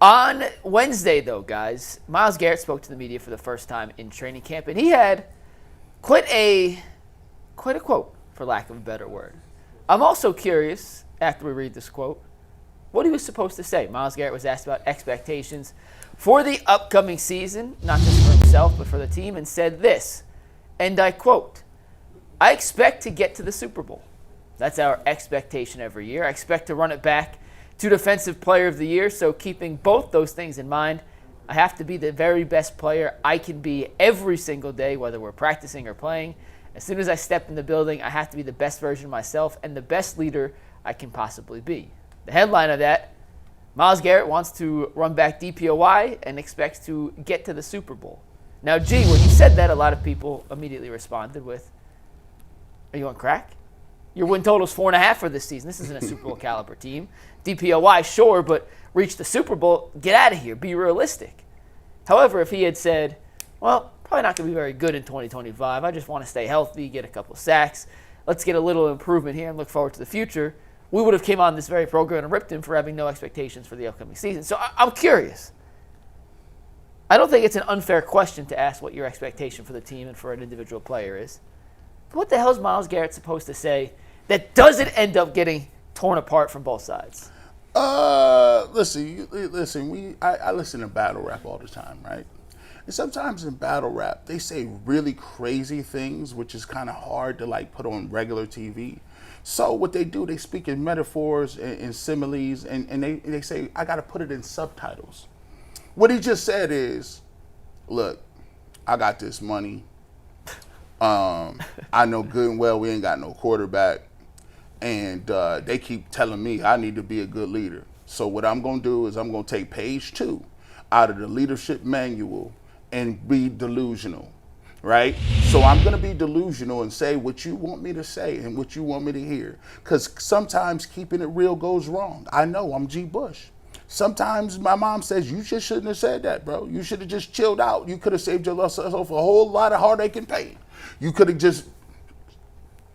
On Wednesday, though, guys, Myles Garrett spoke to the media for the first time in training camp, and he had quite a quote, for lack of a better word. I'm also curious, after we read this quote, what he was supposed to say. Myles Garrett was asked about expectations for the upcoming season, not just for himself, but for the team, and said this, and I quote, "I expect to get to the Super Bowl. That's our expectation every year. I expect to run it back to Defensive Player of the Year, so keeping both those things in mind, I have to be the very best player I can be every single day, whether we're practicing or playing. As soon as I step in the building, I have to be the best version of myself and the best leader I can possibly be." The headline of that, Myles Garrett wants to run back DPOY and expects to get to the Super Bowl. Now, G, when you said that, a lot of people immediately responded with, "Are you on crack? Your win total's 4.5 for this season. This isn't a Super Bowl caliber team. DPOY, sure, but reach the Super Bowl, get out of here, be realistic." However, if he had said, well, probably not going to be very good in 2025. I just want to stay healthy, get a couple sacks. Let's get a little improvement here and look forward to the future. We would have came on this very program and ripped him for having no expectations for the upcoming season. So I'm curious. I don't think it's an unfair question to ask what your expectation for the team and for an individual player is. But what the hell is Myles Garrett supposed to say that doesn't end up getting torn apart from both sides? Listen. I listen to battle rap all the time, right? And sometimes in battle rap, they say really crazy things, which is kind of hard to like put on regular TV. So what they do, they speak in metaphors and similes, and they say, I got to put it in subtitles. What he just said is, look, I got this money. I know good and well we ain't got no quarterback. And they keep telling me I need to be a good leader. So what I'm going to do is I'm going to take page 2 out of the leadership manual and be delusional, right? So I'm going to be delusional and say what you want me to say and what you want me to hear. Because sometimes keeping it real goes wrong. I know, I'm G. Bush. Sometimes my mom says, you just shouldn't have said that, bro. You should have just chilled out. You could have saved yourself a whole lot of heartache and pain. You could have just,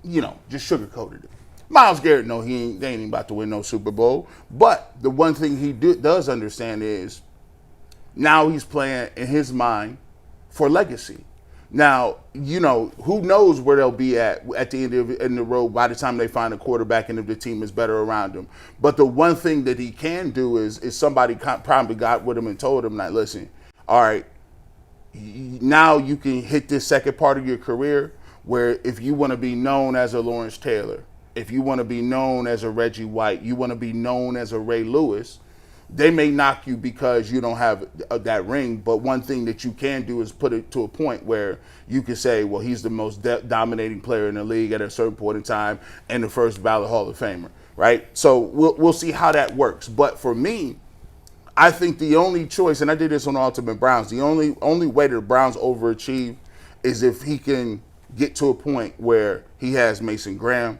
just sugarcoated it. Myles Garrett, no, they ain't even about to win no Super Bowl. But the one thing he does understand is now he's playing in his mind for legacy. Now, who knows where they'll be at the end of the road by the time they find a quarterback and if the team is better around him. But the one thing that he can do is somebody probably got with him and told him, like, listen, all right, now you can hit this second part of your career where if you want to be known as a Lawrence Taylor, if you want to be known as a Reggie White, you want to be known as a Ray Lewis, they may knock you because you don't have that ring. But one thing that you can do is put it to a point where you can say, well, he's the most dominating player in the league at a certain point in time and the first ballot Hall of Famer, right? So we'll see how that works. But for me, I think the only choice, and I did this on Ultimate Browns, the only way the Browns overachieve is if he can get to a point where he has Mason Graham,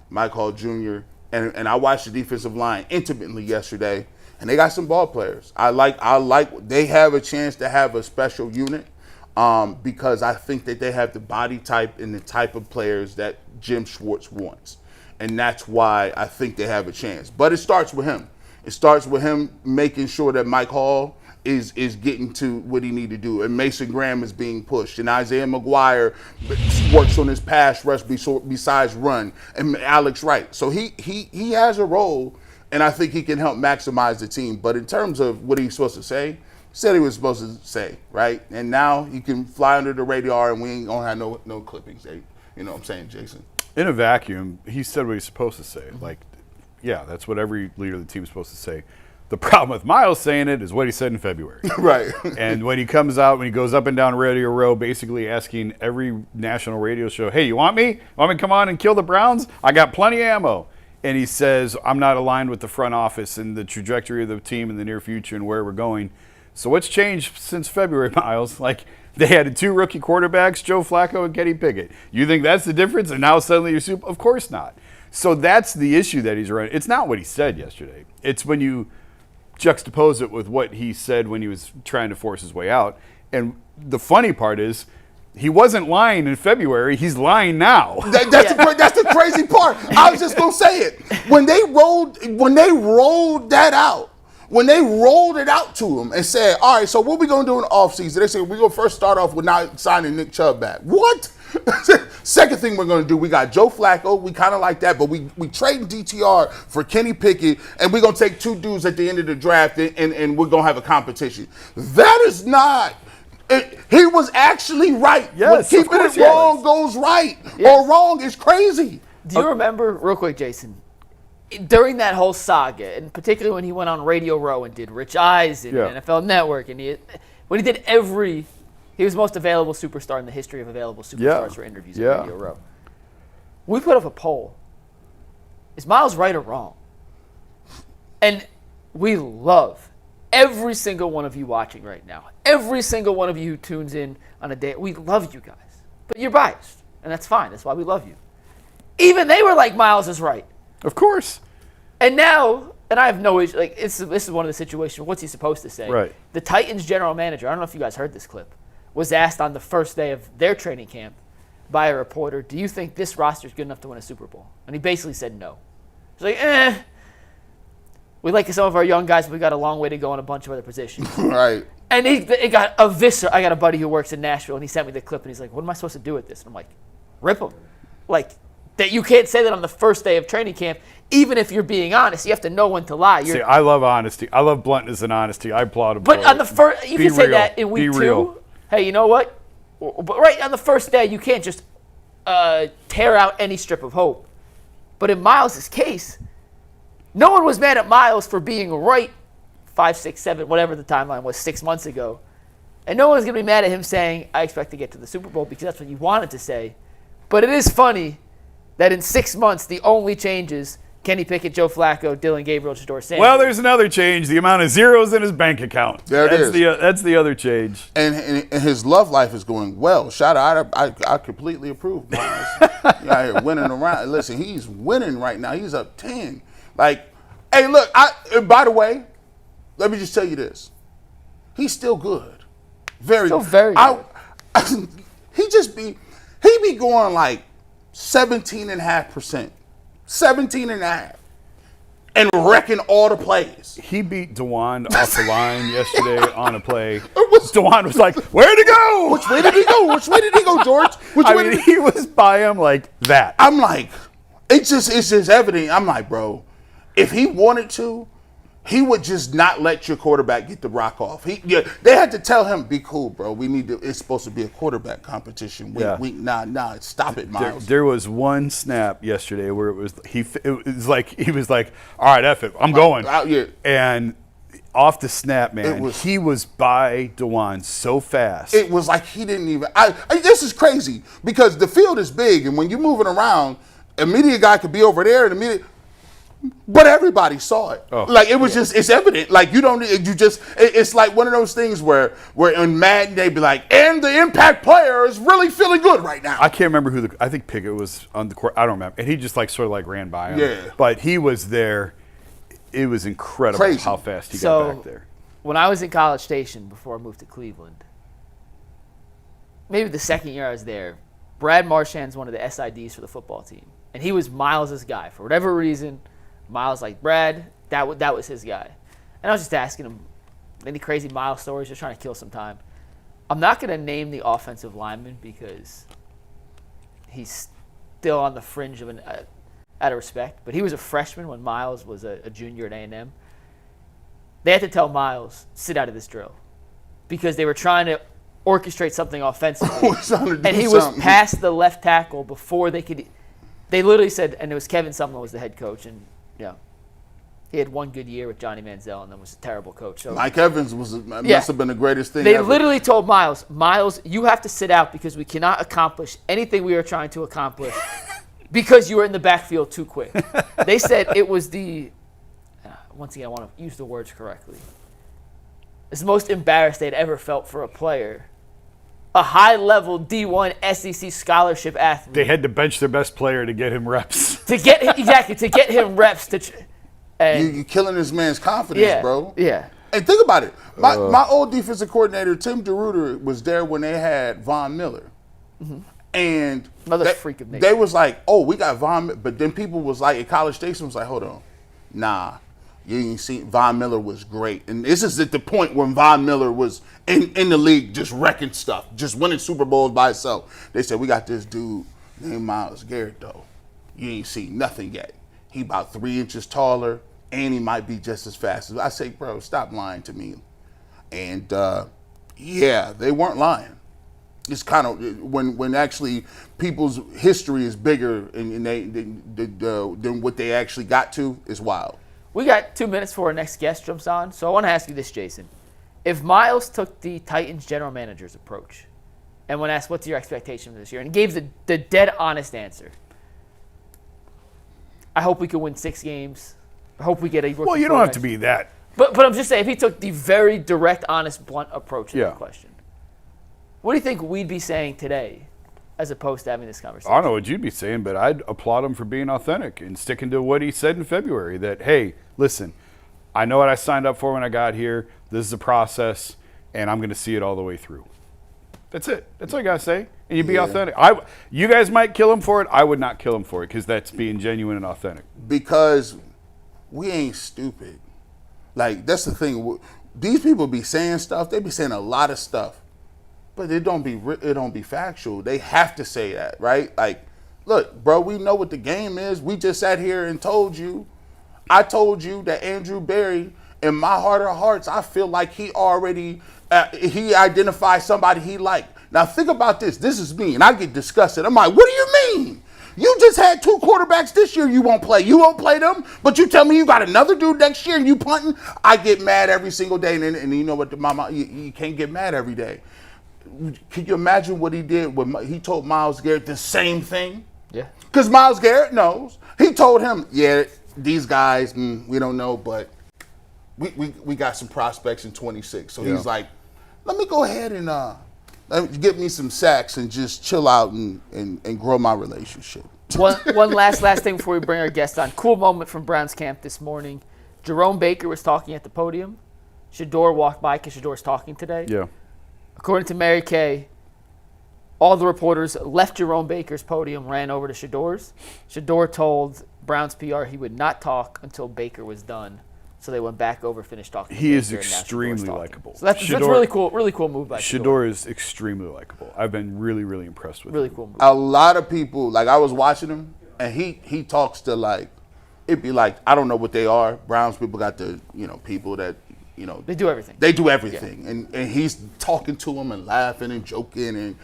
Mike Hall Jr., and I watched the defensive line intimately yesterday, and they got some ball players. I like they have a chance to have a special unit because I think that they have the body type and the type of players that Jim Schwartz wants. And that's why I think they have a chance. But it starts with him. It starts with him making sure that Mike Hall is getting to what he need to do, and Mason Graham is being pushed, and Isaiah McGuire works on his pass rush besides run, and Alex Wright. So he has a role, and I think he can help maximize the team. But in terms of what he's supposed to say, he said he was supposed to say, right? And now he can fly under the radar, and we ain't gonna have no clippings. You know what I'm saying, Jason? In a vacuum, he said what he's supposed to say. Like, yeah, that's what every leader of the team is supposed to say. The problem with Myles saying it is what he said in February. Right. And when he comes out, when he goes up and down Radio Row, basically asking every national radio show, hey, you want me? Want me to come on and kill the Browns? I got plenty of ammo. And he says, I'm not aligned with the front office and the trajectory of the team in the near future and where we're going. So what's changed since February, Myles? Like, they had 2 rookie quarterbacks, Joe Flacco and Kenny Pickett. You think that's the difference? And now suddenly you're super? Of course not. So that's the issue that he's running. It's not what he said yesterday. It's when you juxtapose it with what he said when he was trying to force his way out. And the funny part is he wasn't lying in February. He's lying now. That's the crazy part. I was just going to say it. When they rolled that out, When they rolled it out to him and said, all right, so what we going to do in the offseason? They said, we're going to first start off with not signing Nick Chubb back. What? Second thing we're going to do, we got Joe Flacco. We kind of like that, but we trading DTR for Kenny Pickett, and we're going to take 2 dudes at the end of the draft, and we're going to have a competition. That is not... he was actually right. Yes, Keeping it wrong goes right, or wrong is crazy. Do you remember, real quick, Jason, during that whole saga, and particularly when he went on Radio Row and did Rich Eisen and NFL Network, and when he did he was the most available superstar in the history of available superstars for interviews at Radio Row. We put up a poll. Is Myles right or wrong? And we love every single one of you watching right now. Every single one of you who tunes in on a day. We love you guys. But you're biased, and that's fine. That's why we love you. Even they were like, Myles is right. Of course. And now, and I have no issue, like, this is one of the situations, what's he supposed to say? Right. The Titans general manager, I don't know if you guys heard this clip, was asked on the first day of their training camp by a reporter, do you think this roster is good enough to win a Super Bowl? And he basically said no. He's like, we like some of our young guys, but we got a long way to go in a bunch of other positions. Right. And it got eviscerated. I got a buddy who works in Nashville, and he sent me the clip, and he's like, what am I supposed to do with this? And I'm like, rip him. Like, that you can't say that on the first day of training camp, even if you're being honest. You have to know when to lie. See, I love honesty. I love bluntness and honesty. I applaud him. But on the first, you can say that in week 2. Real. Hey, you know what? But right on the first day, you can't just tear out any strip of hope. But in Myles' case, no one was mad at Myles for being right 5, 6, 7, whatever the timeline was, 6 months ago. And no one's going to be mad at him saying, I expect to get to the Super Bowl, because that's what you wanted to say. But it is funny that in 6 months, the only changes, Kenny Pickett, Joe Flacco, Dylan Gabriel, Shedeur Sanders. Well, there's another change, the amount of zeros in his bank account. That's the other change. And his love life is going well. Shout out, I completely approve. Myles. You're out here winning around. Listen, he's winning right now. He's up 10. Like, hey, look, by the way, let me just tell you this. He's still good. Very good. He be going like 17.5%. 17.5%. And wrecking all the plays. He beat DeWan off the line yesterday on a play. DeWan was like, where'd he go? Which way did he go? Which way did he go, George? He was by him like that. I'm like, it's just evident. I'm like, bro, if he wanted to, he would just not let your quarterback get the rock off. They had to tell him, be cool, bro. It's supposed to be a quarterback competition. Nah, stop it, Myles. There was one snap yesterday where it was like he was like, all right, F it, I'm going. And off the snap, man, he was by DeWan so fast. It was like he didn't even. This is crazy because the field is big, and when you're moving around, a media guy could be over there, and but everybody saw it. Like, it was just, it's evident. Like, it's like one of those things where in Madden, they'd be like, and the impact player is really feeling good right now. I can't remember I think Pickett was on the court. I don't remember. And he just like sort of like ran by him. Yeah. But he was there. It was incredible Crazy. How fast he got back there. When I was in College Station before I moved to Cleveland, maybe the second year I was there, Brad Marchand's one of the SIDs for the football team. And he was Myles' guy. For whatever reason, Myles like, Brad, that was his guy. And I was just asking him, any crazy Myles stories, just trying to kill some time. I'm not going to name the offensive lineman because he's still on the fringe of out of respect. But he was a freshman when Myles was a junior at A&M. They had to tell Myles, sit out of this drill. Because they were trying to orchestrate something offensively. And he was past the left tackle before they could. They literally said, and it was Kevin Sumlin was the head coach, and he had one good year with Johnny Manziel, and then was a terrible coach. So Mike Evans must have been the greatest thing they ever. literally told Myles, you have to sit out because we cannot accomplish anything we are trying to accomplish because you were in the backfield too quick. They said it was once again, I want to use the words correctly. It's the most embarrassed they'd ever felt for a player. A high-level D1 SEC scholarship athlete. They had to bench their best player to get him reps. to get him reps. You're killing this man's confidence, bro. Yeah. And think about it. My old defensive coordinator, Tim DeRuiter, was there when they had Von Miller. Mm-hmm. And another freak of nature. They was like, oh, we got Von Miller. But then people was like, at College Station was like, hold on. Nah. You ain't seen Von Miller was great. And this is at the point when Von Miller was in the league just wrecking stuff, just winning Super Bowls by himself. They said, we got this dude named Myles Garrett, though. You ain't seen nothing yet. He about 3 inches taller, and he might be just as fast. I say, bro, stop lying to me. And, yeah, they weren't lying. It's kind of when actually people's history is bigger than what they actually got to is wild. We got 2 minutes before our next guest jumps on, so I want to ask you this, Jason. If Myles took the Titans general manager's approach, and when asked what's your expectation for this year, and gave the dead honest answer, I hope we can win 6 games. I hope we get a rookie Well, you don't have to be that. But I'm just saying, if he took the very direct, honest, blunt approach to the question, what do you think we'd be saying today as opposed to having this conversation? I don't know what you'd be saying, but I'd applaud him for being authentic and sticking to what he said in February, that, hey, listen, I know what I signed up for when I got here. This is a process, and I'm going to see it all the way through. That's it. That's all you got to say. And you be authentic. You guys might kill him for it. I would not kill him for it because that's being genuine and authentic. Because we ain't stupid. Like, that's the thing. These people be saying stuff. They be saying a lot of stuff. But it don't be factual. They have to say that, right? Like, look, bro, we know what the game is. We just sat here and told you. I told you that Andrew Berry, in my heart of hearts, I feel like he already he identified somebody he liked. Now think about this. This is me, and I get disgusted. I'm like, what do you mean? You just had 2 quarterbacks this year you won't play. You won't play them, but you tell me you got another dude next year and you punting? I get mad every single day, and you know what, you can't get mad every day. Can you imagine what he did when he told Myles Garrett the same thing? Yeah. Because Myles Garrett knows. He told him, yeah, these guys, we don't know, but we got some prospects in 26. So he's like, let me go ahead and get me some sacks and just chill out and grow my relationship. One last thing before we bring our guest on. Cool moment from Browns camp this morning. Jerome Baker was talking at the podium. Shedeur walked by because Shedeur's talking today. Yeah. According to Mary Kay, all the reporters left Jerome Baker's podium, ran over to Shedeur's. Shedeur told Browns PR he would not talk until Baker was done. So they went back over, finished talking. He is extremely likable. So that's really cool move by Shedeur. Shedeur is extremely likable. I've been really, really impressed with him. Really cool move. A lot of people, like I was watching him, and he talks to like, it'd be like, I don't know what they are. Browns people got the, people that, they do everything. They do everything. Yeah. And he's talking to them and laughing and joking, and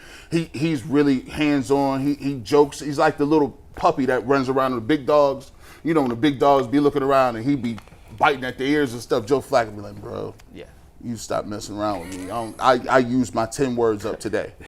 he's really hands-on. He jokes. He's like the little puppy that runs around with the big dogs. When the big dogs be looking around and he be biting at their ears and stuff. Joe Flacco be like, bro, you stop messing around with me. I used my 10 words up today.